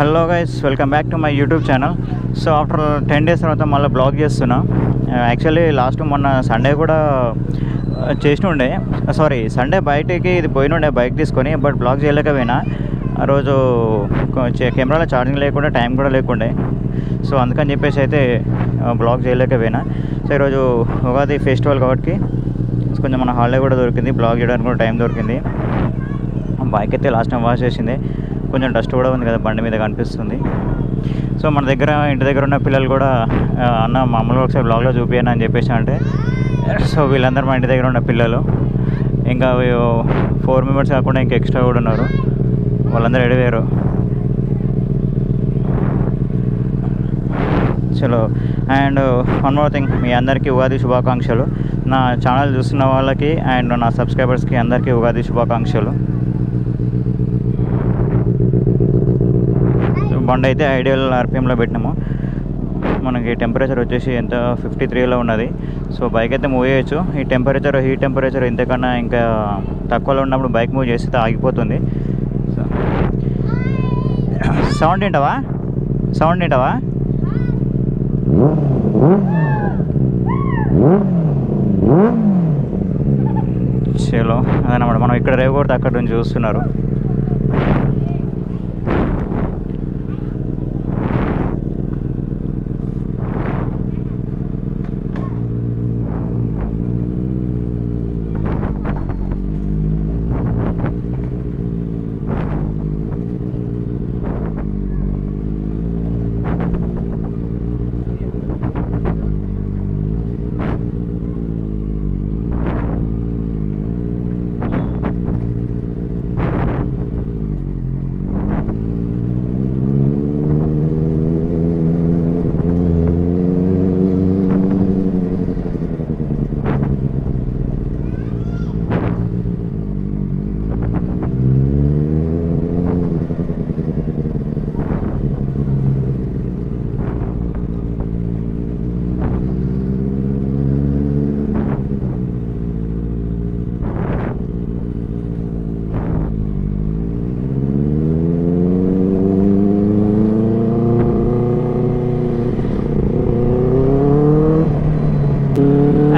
Hello guys, welcome back to my YouTube channel. So after 10 days తర్వాత మళ్ళీ blog చేస్తున్నా. Actually last మొన్న Sunday కూడా చేసినుండే, సండే బయటికి ఇది పోయినుండే బైక్ తీసుకొని, బట్ బ్లాగ్ చేయలేకపోయినా. ఆ రోజు కెమెరాలో ఛార్జింగ్ లేకుండా టైం కూడా లేకుండే, సో అందుకని చెప్పేసి అయితే బ్లాగ్ చేయలేకపోయినా. సో ఈరోజు ఉగాది ఫెస్టివల్ కాబట్టి కొంచెం మన హాలిడే కూడా దొరికింది, బ్లాగ్ చేయడానికి కూడా టైం దొరికింది. బైక్ అయితే లాస్ట్ టైం వాష్ చేసింది, కొంచెం డస్ట్ కూడా ఉంది కదా బండి మీద కనిపిస్తుంది. సో మన దగ్గర ఇంటి దగ్గర ఉన్న పిల్లలు కూడా అన్న మామూలుగా ఒకసారి బ్లాగ్లో చూపించాను అని చెప్పేసి అంటే, సో వీళ్ళందరూ మా ఇంటి దగ్గర ఉన్న పిల్లలు, ఇంకా 4 members కాకుండా ఇంకా ఎక్స్ట్రా కూడా ఉన్నారు, వాళ్ళందరూ ఎడివేరు. చలో, అండ్ వన్ మోర్ థింగ్, మీ అందరికీ ఉగాది శుభాకాంక్షలు. నా ఛానల్ చూస్తున్న వాళ్ళకి అండ్ నా సబ్స్క్రైబర్స్కి అందరికీ ఉగాది శుభాకాంక్షలు. బండి అయితే ఐడియల్ ఆర్పిఎంలో పెట్టినాము. మనకి టెంపరేచర్ వచ్చేసి ఎంత 53లో ఉన్నది. సో బైక్ అయితే మూవ్ చేయొచ్చు. ఈ హీట్ టెంపరేచర్ ఇంతకన్నా ఇంకా తక్కువలో ఉన్నప్పుడు బైక్ మూవ్ చేస్తే ఆగిపోతుంది. సౌండ్ ఏంటవా చలో, అదనమాట. మనం ఇక్కడ రేవు కొడితే అక్కడ నుంచి చూస్తున్నారు.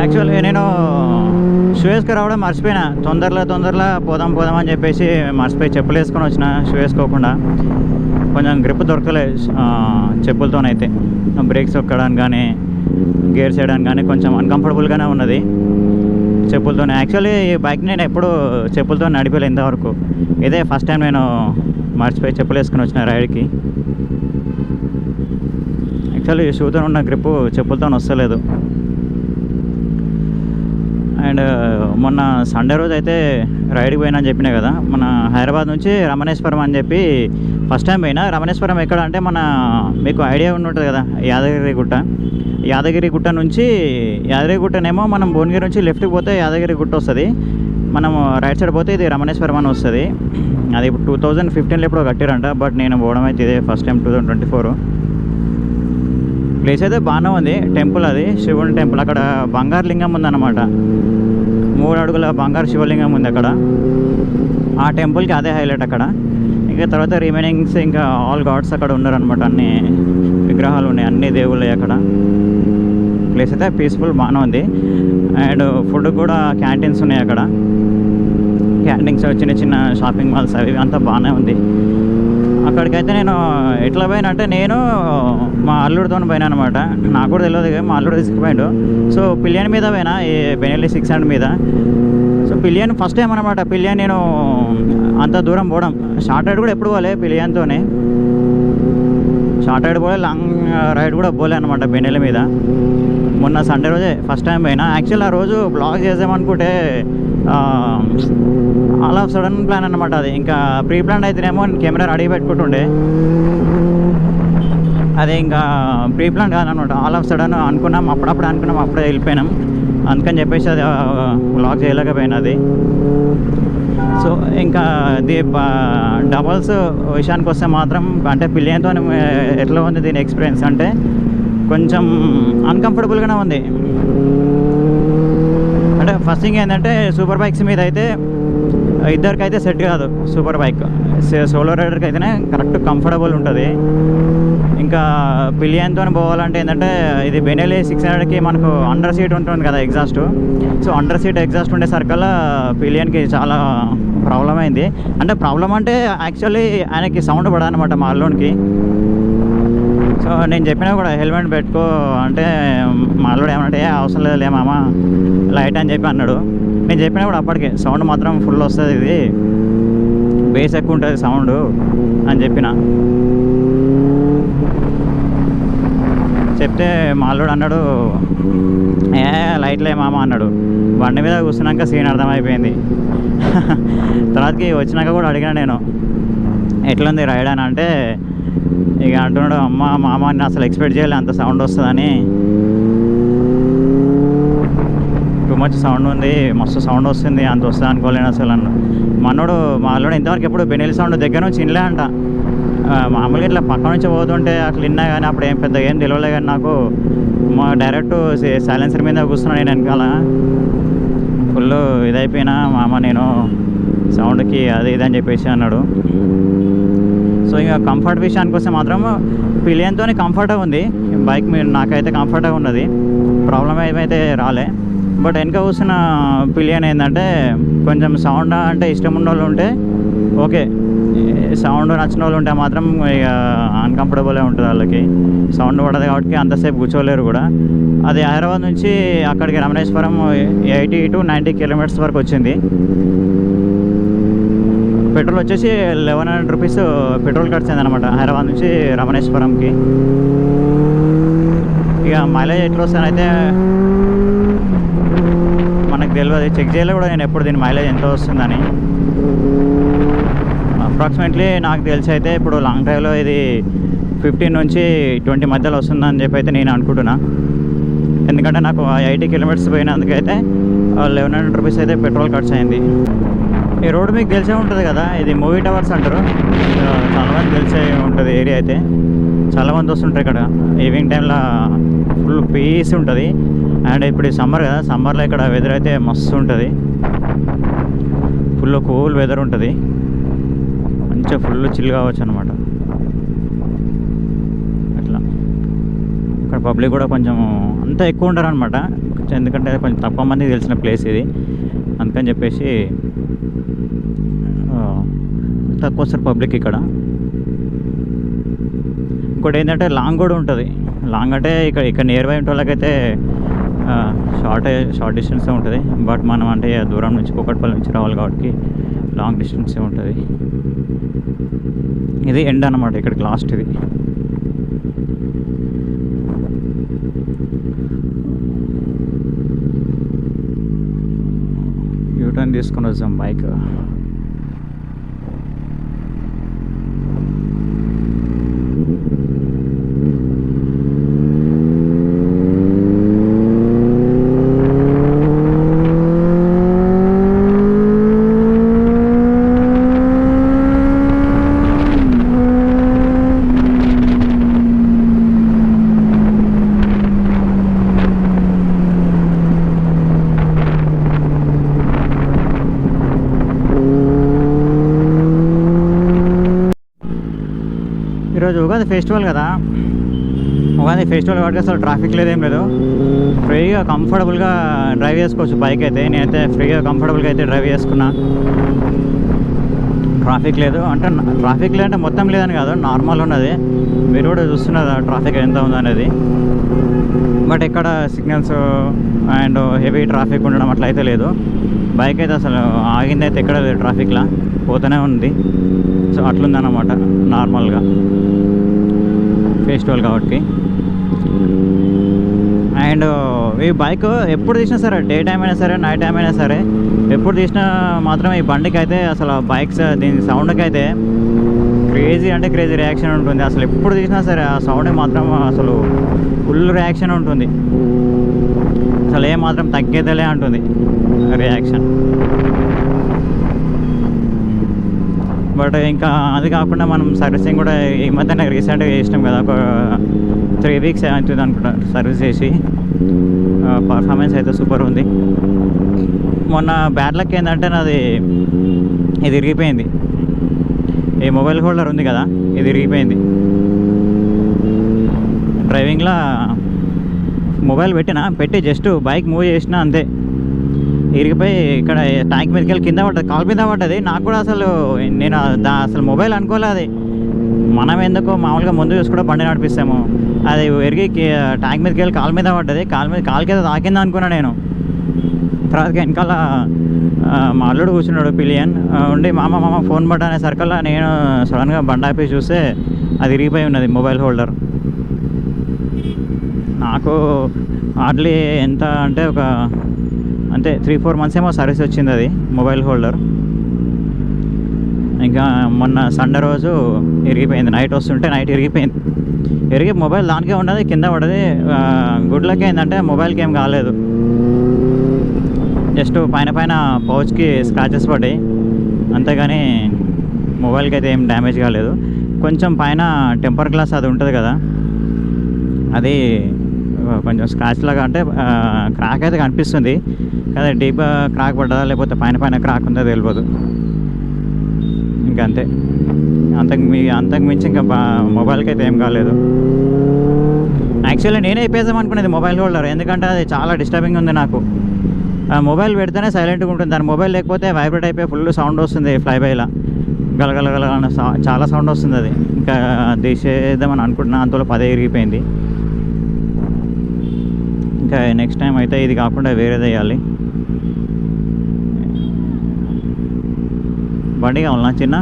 యాక్చువల్లీ నేను షూస్కి రావడం మర్చిపోయినా, తొందరలో పోదాం అని చెప్పేసి మర్చిపోయి చెప్పులు వేసుకొని వచ్చిన. షూ వేసుకోకుండా కొంచెం గ్రిప్ దొరకలే చెప్పులతోనైతే. బ్రేక్స్ ఎక్కడానికి కానీ గేర్స్ వేయడానికి కానీ కొంచెం అన్కంఫర్టబుల్గానే ఉన్నది చెప్పులతోనే. యాక్చువల్లీ ఈ బైక్ నేను ఎప్పుడు చెప్పులతో నడిపేలే ఇంతవరకు. ఇదే ఫస్ట్ టైం నేను మర్చిపోయి చెప్పులు వేసుకొని వచ్చిన రైడ్కి. యాక్చువల్లీ షూతో ఉన్న గ్రిప్ చెప్పులతో వస్తలేదు. అండ్ మొన్న సండే రోజు అయితే రైడ్కి పోయినా అని చెప్పినా కదా, మన హైదరాబాద్ నుంచి రమణేశ్వరం అని చెప్పి ఫస్ట్ టైం పోయినా. రమణేశ్వరం ఎక్కడ అంటే మన మీకు ఐడియా ఉంటుంది కదా, యాదగిరి గుట్ట నుంచి యాదగిరిగుట్టనేమో మనం భువనగిరి నుంచి లెఫ్ట్కి పోతే యాదగిరి గుట్ట వస్తుంది, మనం రైట్ సైడ్ పోతే ఇది రమణేశ్వరం అని వస్తుంది. అది ఇప్పుడు 2015లో ఎప్పుడో కట్టారంట, బట్ నేను పోవడం అయితే ఇదే ఫస్ట్ టైం 2024. ప్లేస్ అయితే బాగానే ఉంది. టెంపుల్ అది శివుని టెంపుల్, అక్కడ బంగారు లింగం ఉందన్నమాట. 3 అడుగుల బంగారు శివలింగం ఉంది అక్కడ. ఆ టెంపుల్కి అదే హైలైట్ అక్కడ. ఇంకా తర్వాత రిమైనింగ్స్ ఇంకా ఆల్ గాడ్స్ అక్కడ ఉన్నారనమాట. అన్ని విగ్రహాలు ఉన్నాయి, అన్ని దేవుళ్ళు అక్కడ. ప్లేస్ అయితే పీస్ఫుల్ బాగానే ఉంది. అండ్ ఫుడ్ కూడా క్యాంటీన్స్ ఉన్నాయి అక్కడ. క్యాంటీన్స్ చిన్న షాపింగ్ మాల్స్ అవి అంతా బాగానే ఉంది. అక్కడికైతే నేను ఎట్లా పోయినా అంటే, నేను మా అల్లుడితో పోయినా అనమాట. నాకు కూడా తెలియదు, మా అల్లుడు తీసుకుపోయాడు. సో పిలియన్ మీద పోయినా, ఈ బెనెల్లీ 600 మీద. సో పిలియన్ ఫస్ట్ టైం అనమాట. పిలియన్ నేను అంత దూరం పోవడం, షార్ట్ రైడ్ కూడా ఎప్పుడు పోలే పిలియన్తోనే. షార్ట్ రైడ్ పోలే, లాంగ్ రైడ్ కూడా పోలే అనమాట బెనెల్లీ మీద. మొన్న సండే రోజే ఫస్ట్ టైం పోయినా. యాక్చువల్ ఆ రోజు బ్లాగ్ చేద్దామనుకుంటే ఆల్ ఆఫ్ సడన్ ప్లాన్ అనమాట అది. ఇంకా ప్రీ ప్లాన్ అయితేనేమో కెమెరా రెడీ పెట్టుకుంటుండే, అదే ఇంకా ప్రీ ప్లాన్ కాదనమాట. ఆల్ ఆఫ్ సడన్ అనుకున్నాం, అప్పుడే వెళ్ళిపోయినాం. అందుకని చెప్పేసి అది బ్లాగ్ చేయలేకపోయినా అది. సో ఇంకా ఇది డబల్స్ విషయానికి వస్తే మాత్రం, అంటే పిలియన్తో ఎట్లా ఉంది దీని ఎక్స్పీరియన్స్ అంటే, కొంచెం అన్కంఫర్టబుల్గానే ఉంది. అంటే ఫస్ట్ థింగ్ ఏంటంటే, సూపర్ బైక్స్ మీద అయితే ఇద్దరికైతే సెట్ కాదు సూపర్ బైక్. సోలో రైడర్కి అయితేనే కరెక్ట్ కంఫర్టబుల్ ఉంటుంది. ఇంకా పిలియన్తో పోవాలంటే ఏంటంటే ఇది బెనెలీ 600కి మనకు అండర్ సీట్ ఉంటుంది కదా exhaust. So under seat exhaust ఉండేసరికల్లా పిలియన్కి చాలా ప్రాబ్లం అయింది. అంటే ప్రాబ్లం అంటే యాక్చువల్లీ ఆయనకి సౌండ్ పడదనమాట మా అల్లుడికి. సో నేను చెప్పినా కూడా హెల్మెట్ పెట్టుకో అంటే మా అల్లుడు ఏమంటే అవసరం లేదు మామ లైట్ అని చెప్పి అన్నాడు. నేను చెప్పినా కూడా అప్పటికే సౌండ్ మాత్రం ఫుల్ వస్తుంది, ఇది బేస్ ఎక్కువ ఉంటుంది సౌండ్ అని చెప్పిన. చెప్తే మా అల్లుడు అన్నాడు లైట్లే మామ అన్నాడు. బండి మీద కూర్చున్నాక సీన్ అర్థమైపోయింది. తర్వాతకి వచ్చినాక కూడా అడిగినా నేను ఎట్లుంది రైడ్ అని. అంటే ఇక అంటున్నాడు మామ నేను అసలు ఎక్స్పెక్ట్ చేయలే అంత సౌండ్ వస్తుందని. టూ మచ్ సౌండ్ ఉంది, మస్తు సౌండ్ వస్తుంది, అంత వస్తుంది అనుకోలేను అసలు అన్న. మనోడు మా అల్లుడు ఇంతవరకు ఎప్పుడు బెనెలీ సౌండ్ దగ్గర నుంచి వినలే అంట. మామూలుగా ఇట్లా పక్క నుంచి పోతుంటే అట్లా విన్నా కానీ అప్పుడు ఏం పెద్దగా ఏం తెలియలే. కానీ నాకు మా డైరెక్ట్ సైలెన్సర్ మీద కూర్చున్నాను నేను వెనకాల. ఫుల్ ఇదైపోయినా మామ నేను సౌండ్కి అది ఇది అని చెప్పేసి అన్నాడు. సో ఇక కంఫర్ట్ విషయానికి వస్తే మాత్రం పిలియన్తో కంఫర్ట్గా ఉంది బైక్. మీద నాకైతే కంఫర్ట్గా ఉన్నది, ప్రాబ్లం ఏమైతే రాలే. బట్ వెనక కూర్చున్న పిలియన్ ఏంటంటే కొంచెం సౌండ్ అంటే ఇష్టం ఉన్న వాళ్ళు ఉంటే ఓకే, సౌండ్ నచ్చిన వాళ్ళు ఉంటే మాత్రం ఇక అన్కంఫర్టబుల్ ఉంటుంది వాళ్ళకి. సౌండ్ పడదు కాబట్టి అంతసేపు కూర్చోలేరు కూడా. అది హైదరాబాద్ నుంచి అక్కడికి రమణేశ్వరం 80 to 90 కిలోమీటర్స్ వరకు వచ్చింది. పెట్రోల్ వచ్చేసి 1100 రూపీస్ పెట్రోల్ ఖర్చు అనమాట హైదరాబాద్ నుంచి రమణేశ్వరంకి. ఇక మైలేజ్ ఎట్లా వస్తానైతే మనకు తెలియదు, చెక్ చేయలే కూడా నేను ఎప్పుడు దీని మైలేజ్ ఎంత వస్తుందని. అప్రాక్సిమేట్లీ నాకు తెలిసి అయితే ఇప్పుడు లాంగ్ డ్రైవ్లో ఇది 15 నుంచి 20 మధ్యలో వస్తుందని చెప్పి అయితే నేను అనుకుంటున్నా. ఎందుకంటే నాకు 80 కిలోమీటర్స్ పోయినందుకైతే 1100 రూపీస్ అయితే పెట్రోల్ ఖర్చు అయింది. ఈ రోడ్డు మీకు తెలిసే ఉంటుంది కదా, ఇది మూవీ టవర్స్ అంటారు, చాలామంది తెలిసే ఉంటుంది ఏరియా. అయితే చాలామంది వస్తుంటారు ఇక్కడ. ఈవినింగ్ టైంలో ఫుల్ పీస్ ఉంటుంది. అండ్ ఇప్పుడు సమ్మర్ కదా, సమ్మర్లో ఇక్కడ వెదర్ అయితే మస్తు ఉంటుంది, ఫుల్ కూల్ వెదర్ ఉంటుంది, మంచిగా ఫుల్ చిల్ కావచ్చు అనమాట. అట్లా ఇక్కడ పబ్లిక్ కూడా కొంచెం అంత ఎక్కువ ఉంటారు అనమాట, ఎందుకంటే కొంచెం తక్కువ మందికి తెలిసిన ప్లేస్ ఇది, అందుకని చెప్పేసి తక్కువ వస్తారు పబ్లిక్ ఇక్కడ. ఇంకోటి ఏంటంటే లాంగ్ కూడా ఉంటుంది. లాంగ్ అంటే ఇక్కడ నియర్ బై ఉంటే వాళ్ళకైతే షార్ట్ డిస్టెన్సే ఉంటుంది. బట్ మనం అంటే దూరం నుంచి కూకట్పల్లి నుంచి రావాలి కాబట్టి లాంగ్ డిస్టెన్సే ఉంటుంది. ఇది ఎండ్ అన్నమాట, ఇక్కడికి లాస్ట్. ఇది యూటర్న్ తీసుకొని వచ్చాం బైక్. ఈరోజు ఉగాది ఫెస్టివల్ కదా, ఉగాది ఫెస్టివల్ కాబట్టి అసలు ట్రాఫిక్ లేదేం లేదు, ఫ్రీగా కంఫర్టబుల్గా డ్రైవ్ చేసుకోవచ్చు బైక్ అయితే. నేనైతే ఫ్రీగా కంఫర్టబుల్గా అయితే డ్రైవ్ చేసుకున్నా, ట్రాఫిక్ లేదు. అంటే ట్రాఫిక్ లేదంటే మొత్తం లేదని కాదు, నార్మల్ ఉన్నది. మీరు కూడా చూస్తున్నారు ట్రాఫిక్ ఎంత ఉందనేది. బట్ ఇక్కడ సిగ్నల్స్ అండ్ హెవీ ట్రాఫిక్ ఉండడం అట్లా అయితే లేదు. బైక్ అయితే అసలు ఆగింది అయితే ఎక్కడ లేదు, ట్రాఫిక్లో పోతూనే ఉంది. సో అట్లుందన్నమాట నార్మల్గా ఫెస్టివల్ కాబట్టి. అండ్ ఈ బైక్ ఎప్పుడు తీసినా సరే, డే టైం అయినా సరే నైట్ టైం అయినా సరే, ఎప్పుడు తీసినా మాత్రం ఈ బండికి అయితే అసలు బైక్స్ దీని సౌండ్కి అయితే క్రేజీ అంటే క్రేజీ రియాక్షన్ ఉంటుంది. అసలు ఎప్పుడు తీసినా సరే ఆ సౌండ్కి మాత్రం అసలు ఫుల్ రియాక్షన్ ఉంటుంది, అసలు ఏ మాత్రం తగ్గేదేలే అంటుంది రియాక్షన్. బట్ ఇంకా అది కాకుండా మనం సర్వీసింగ్ కూడా ఈ మధ్య నాకు రీసెంట్గా చేసినాం కదా, ఒక 3 వీక్స్ అవుతుంది అనుకుంటా సర్వీస్ చేసి. పర్ఫార్మెన్స్ అయితే సూపర్ ఉంది. మొన్న బ్యాడ్ లక్ ఏంటంటే నాది ఇది ఇరిగిపోయింది. ఈ మొబైల్ హోల్డర్ ఉంది కదా, ఇది ఇరిగిపోయింది. డ్రైవింగ్లో మొబైల్ పెట్టి జస్ట్ బైక్ మూవ్ చేసినా అంతే, ఇరిగిపోయి ఇక్కడ ట్యాంక్ మీదకి వెళ్ళి కింద పడ్డది, కాలు మీద పడ్డది. నాకు కూడా అసలు నేను అసలు మొబైల్ అనుకోలే. అది మనం ఎందుకో మామూలుగా ముందు చూసి కూడా బండి నడిపిస్తాము, అది ఎరిగి ట్యాంక్ మీదకి వెళ్ళి కాలు మీద పడ్డది. కాలు కింద తాకింది అనుకున్నా నేను. తర్వాత వెనకాల మా అల్లుడు కూర్చున్నాడు పిలియన్ ఉండి, మామ ఫోన్ బట్ట అనే సర్కిల్లో నేను సడన్గా బండి ఆపి చూస్తే అది ఇరిగిపోయి ఉన్నది మొబైల్ హోల్డర్. నాకు హార్డ్లీ ఎంత అంటే ఒక అంతే 3-4 months ఏమో సర్వీస్ వచ్చింది అది మొబైల్ హోల్డర్. ఇంకా మొన్న సండే రోజు ఇరిగిపోయింది. నైట్ వస్తుంటే నైట్ ఇరిగి మొబైల్ దానికే ఉన్నది, కింద పడది. గుడ్ లక్ ఏంటంటే మొబైల్కి ఏం కాలేదు, జస్ట్ పైన పౌచ్కి స్క్రాచెస్ పడ్డాయి అంతేగాని మొబైల్కి అయితే ఏం డ్యామేజ్ కాలేదు. కొంచెం పైన టెంపర్ గ్లాస్ అది ఉంటుంది కదా, అది కొంచెం స్క్రాచ్ లాగా అంటే క్రాక్ అయితే కనిపిస్తుంది కదా, డీప్ క్రాక్ పడ్డదా లేకపోతే పైన క్రాక్ ఉందో తెలియదు. ఇంకా అంతే, అంతకు మించి ఇంకా మొబైల్కి అయితే ఏం కాలేదు. యాక్చువల్లీ నేనే ఇప్పేద్దాం అనుకునేది మొబైల్ హోల్డర్, ఎందుకంటే అది చాలా డిస్టర్బింగ్ ఉంది నాకు. మొబైల్ పెడితేనే సైలెంట్గా ఉంటుంది, దాని మొబైల్ లేకపోతే వైబ్రేట్ అయిపోయి ఫుల్ సౌండ్ వస్తుంది, ఫ్లైబైలా గలగలగల చాలా సౌండ్ వస్తుంది. అది ఇంకా తీసేద్దామని అనుకుంటున్నా, అంతలో 10 ఇరిగిపోయింది. ఇంకా నెక్స్ట్ టైం అయితే ఇది కాకుండా వేరేది వేయాలి. బండి కావాలన్నా చిన్న?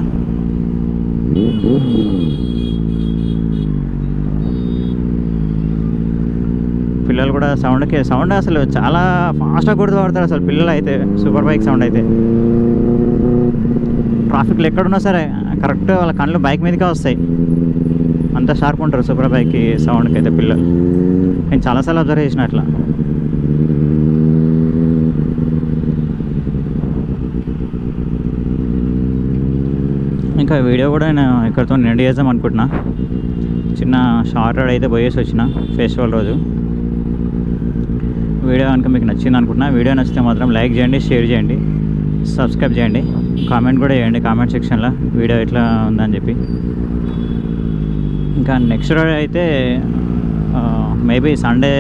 పిల్లలు కూడా సౌండ్ అసలు చాలా ఫాస్ట్గా గుర్తుపడతారు అసలు పిల్లలు అయితే. సూపర్ బైక్ సౌండ్ అయితే ట్రాఫిక్లో ఎక్కడున్నా సరే కరెక్ట్ వాళ్ళ కళ్ళు బైక్ మీదకే వస్తాయి, అంత షార్ప్ ఉంటారు సూపర్ బైక్కి సౌండ్కి అయితే పిల్లలు. నేను చాలాసార్లు అబ్జర్వ్ చేసిన అట్లా. ఇంకా వీడియో కూడా నేను ఇక్కడితో ఎండ్ చేద్దాం అనుకుంటున్నా. చిన్న షార్ట్ రైడ్ అయితే పోయేసి వచ్చిన ఫెస్టివల్ రోజు. వీడియో కనుక మీకు నచ్చింది అనుకుంటున్నా. వీడియో నచ్చితే మాత్రం లైక్ చేయండి, షేర్ చేయండి, సబ్స్క్రైబ్ చేయండి, కామెంట్ కూడా చేయండి కామెంట్ సెక్షన్లో వీడియో ఎట్లా ఉందని చెప్పి. ఇంకా నెక్స్ట్ రైడ్ అయితే మేబీ సండే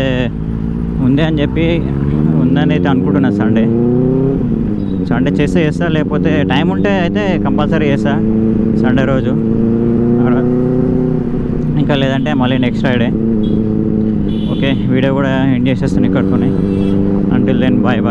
ఉందని అయితే అనుకుంటున్నా. సండే చేస్తా, లేకపోతే టైం ఉంటే అయితే కంపల్సరీ చేస్తా సండే రోజు, ఇంకా లేదంటే మళ్ళీ నెక్స్ట్ ఫ్రైడే. ఓకే, వీడియో కూడా ఎండ్ చేసేస్తాను ఇక్కడితోనే. Until then bye.